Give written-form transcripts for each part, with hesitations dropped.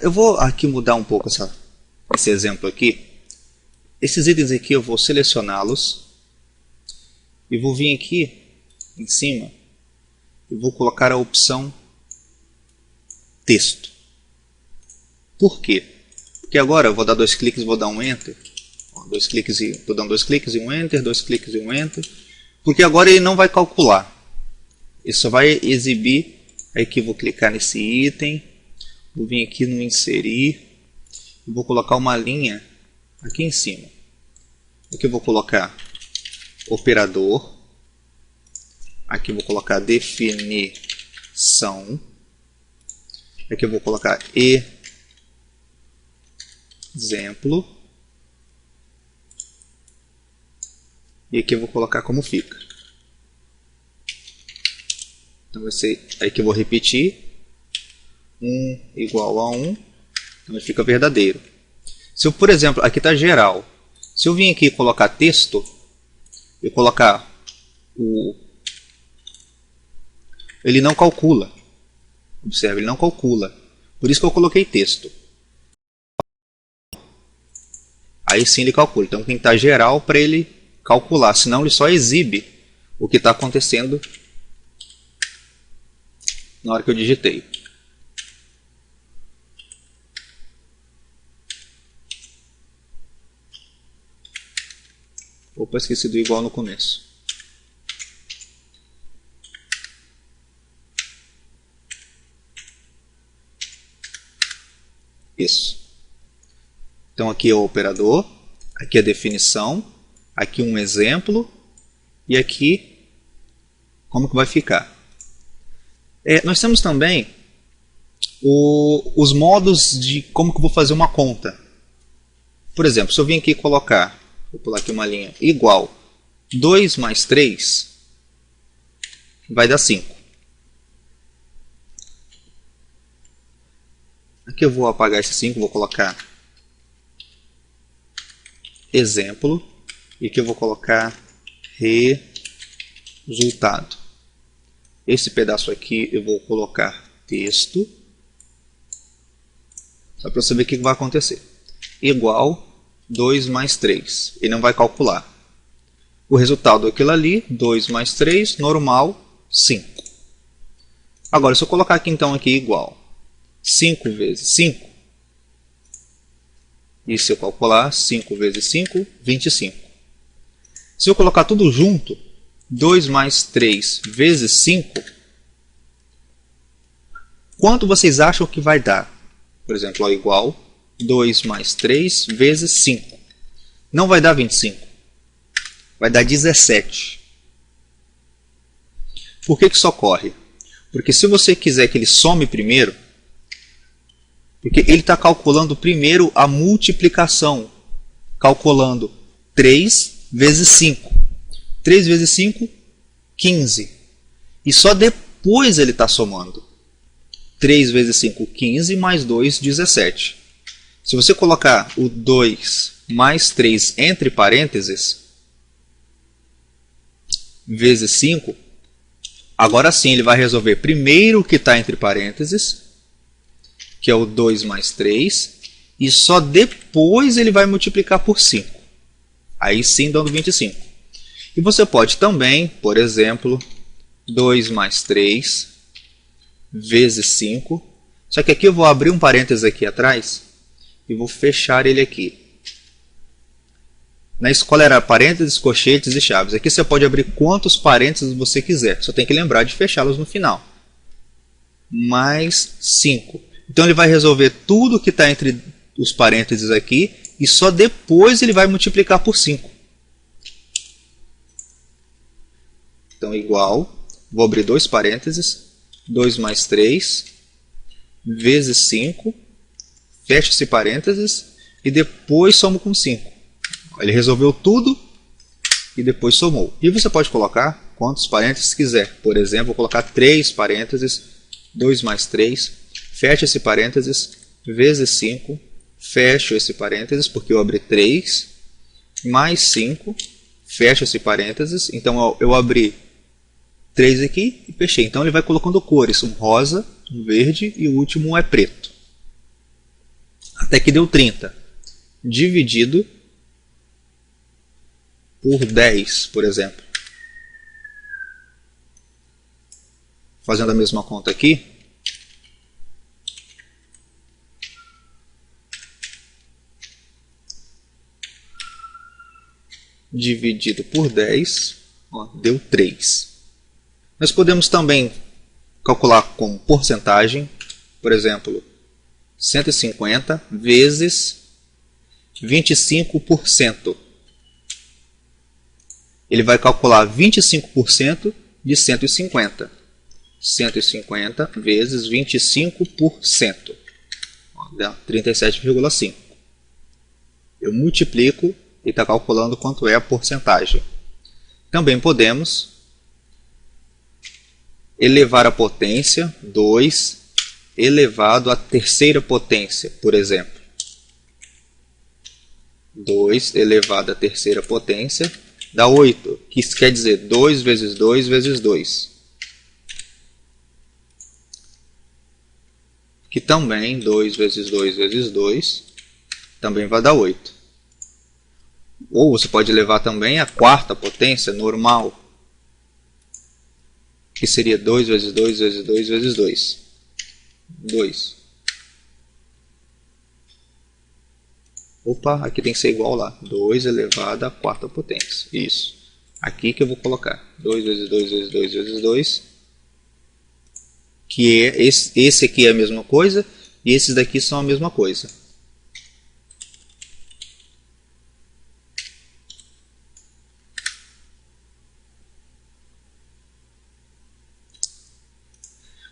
Eu vou aqui mudar um pouco esse exemplo aqui. Esses itens aqui eu vou selecioná-los e vou vir aqui em cima e vou colocar a opção texto. Por quê? Porque agora eu vou dar 2 cliques e vou dar um Enter. Estou dando 2 cliques e um Enter, 2 cliques e um Enter. Porque agora ele não vai calcular. Ele só vai exibir. Aí aqui eu vou clicar nesse item. Vou vir aqui no Inserir. E vou colocar uma linha aqui em cima. Aqui eu vou colocar operador. Aqui eu vou colocar definição. Aqui eu vou colocar exemplo. E aqui eu vou colocar como fica. Então vai ser, aqui eu vou repetir. 1 igual a 1. Então ele fica verdadeiro. Se eu, por exemplo, aqui está geral. Se eu vir aqui e colocar texto, eu colocar ele não calcula. Observe, ele não calcula. Por isso que eu coloquei texto. Aí sim ele calcula. Então tem que estar geral para ele calcular. Senão ele só exibe o que está acontecendo na hora que eu digitei. Opa, esqueci do igual no começo. Isso. Então aqui é o operador, aqui é a definição, aqui um exemplo e aqui como que vai ficar. Nós temos também os modos de como que eu vou fazer uma conta. Por exemplo, se eu vim aqui colocar, vou pular aqui uma linha, igual 2 mais 3, vai dar 5. Aqui eu vou apagar esse 5, vou colocar exemplo, e aqui eu vou colocar resultado. Esse pedaço aqui eu vou colocar texto, só para você ver o que vai acontecer. Igual 2 mais 3, ele não vai calcular. O resultado é aquilo ali, 2 mais 3, normal, 5. Agora, se eu colocar aqui então aqui igual 5 vezes 5, e se eu calcular 5 vezes 5, 25. Se eu colocar tudo junto, 2 mais 3 vezes 5, quanto vocês acham que vai dar? Por exemplo, ó, igual 2 mais 3 vezes 5. Não vai dar 25. Vai dar 17. Por que isso ocorre? Porque se você quiser que ele some primeiro, porque ele está calculando primeiro a multiplicação. Calculando 3 vezes 5. 3 vezes 5, 15. E só depois ele está somando. 3 vezes 5, 15, mais 2, 17. Se você colocar o 2 mais 3 entre parênteses, vezes 5, agora sim ele vai resolver primeiro o que está entre parênteses, que é o 2 mais 3, e só depois ele vai multiplicar por 5. Aí sim dando 25. E você pode também, por exemplo, 2 mais 3 vezes 5. Só que aqui eu vou abrir um parênteses aqui atrás e vou fechar ele aqui. Na escola era parênteses, colchetes e chaves. Aqui você pode abrir quantos parênteses você quiser. Só tem que lembrar de fechá-los no final. Mais 5. Então ele vai resolver tudo que está entre os parênteses aqui e só depois ele vai multiplicar por 5. Então igual, vou abrir dois parênteses, 2 mais 3 vezes 5, fecha esse parênteses e depois somo com 5. Ele resolveu tudo e depois somou. E você pode colocar quantos parênteses quiser. Por exemplo, vou colocar 3 parênteses, 2 mais 3, fecha esse parênteses, vezes 5, fecho esse parênteses, porque eu abri 3, mais 5, fecho esse parênteses, então eu abri 3 aqui e fechei. Então ele vai colocando cores, um rosa, um verde e o último é preto. até que deu 30, dividido por 10, por exemplo. Fazendo a mesma conta aqui, dividido por 10, ó, deu 3. Nós podemos também calcular como porcentagem, por exemplo, 150 vezes 25%. Ele vai calcular 25% de 150. 150 vezes 25%. Dá 37,5. Eu multiplico e está calculando quanto é a porcentagem. Também podemos elevar a potência 2 elevado à terceira potência, por exemplo. 2 elevado à terceira potência dá 8, que isso quer dizer 2 vezes 2 vezes 2. Que também 2 vezes 2 vezes 2 também vai dar 8. Ou você pode levar também a quarta potência normal, que seria 2 vezes 2 vezes 2 vezes 2. 2. Opa, aqui tem que ser igual lá. 2 elevado à quarta potência. Isso. Aqui que eu vou colocar. 2 vezes 2 vezes 2 vezes 2. Que é esse aqui é a mesma coisa. E esses daqui são a mesma coisa.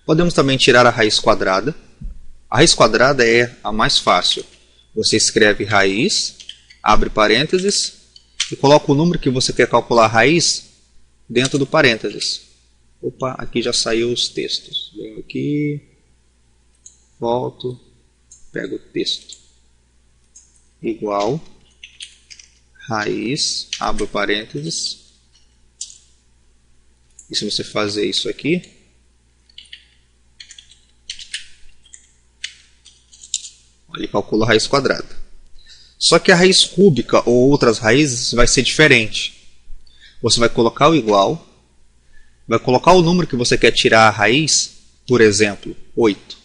Podemos também tirar a raiz quadrada. A raiz quadrada é a mais fácil. Você escreve raiz, abre parênteses e coloca o número que você quer calcular a raiz dentro do parênteses. Opa, aqui já saiu os textos. Venho aqui, volto, pego o texto. Igual, raiz, abro parênteses. E se você fazer isso aqui, ele calcula a raiz quadrada. Só que a raiz cúbica ou outras raízes vai ser diferente. Você vai colocar o igual, vai colocar o número que você quer tirar a raiz, por exemplo, 8.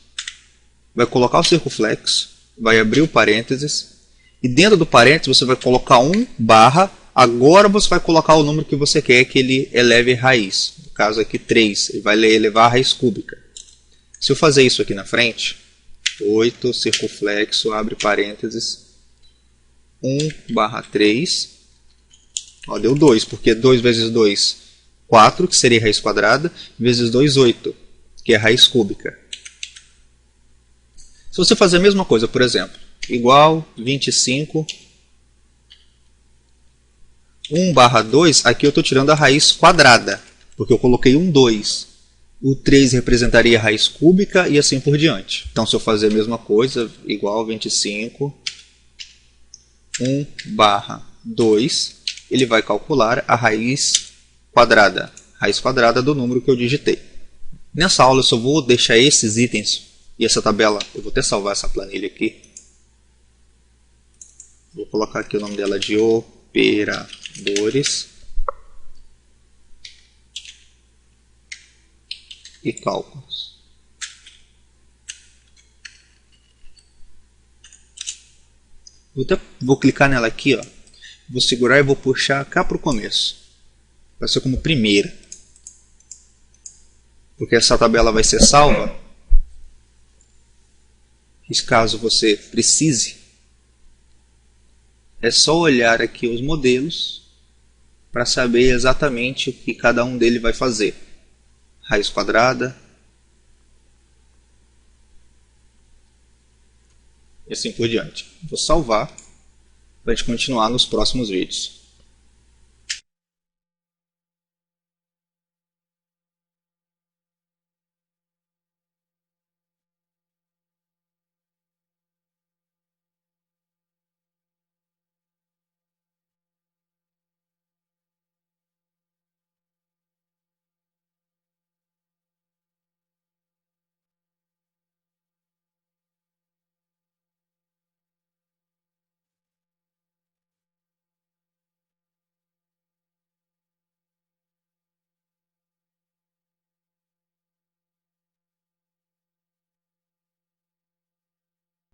Vai colocar o circunflexo, vai abrir o parênteses, e dentro do parênteses você vai colocar 1 barra, agora você vai colocar o número que você quer que ele eleve a raiz. No caso aqui 3, ele vai elevar a raiz cúbica. Se eu fazer isso aqui na frente, 8, circunflexo, abre parênteses, 1 barra 3, ó, deu 2, porque 2 vezes 2, 4, que seria raiz quadrada, vezes 2, 8, que é raiz cúbica. Se você fazer a mesma coisa, por exemplo, igual 25, 1 barra 2, aqui eu estou tirando a raiz quadrada, porque eu coloquei um 2. O 3 representaria a raiz cúbica e assim por diante. Então, se eu fazer a mesma coisa, igual 25, 1 barra 2, ele vai calcular a raiz quadrada do número que eu digitei. Nessa aula eu só vou deixar esses itens e essa tabela, eu vou até salvar essa planilha aqui. Vou colocar aqui o nome dela de operadores. E cálculos. Vou clicar nela aqui, ó. Vou segurar e vou puxar cá para o começo. Vai ser como primeira. Porque essa tabela vai ser salva. E caso você precise, é só olhar aqui os modelos para saber exatamente o que cada um deles vai fazer. Raiz quadrada, e assim por diante. Vou salvar para a gente continuar nos próximos vídeos.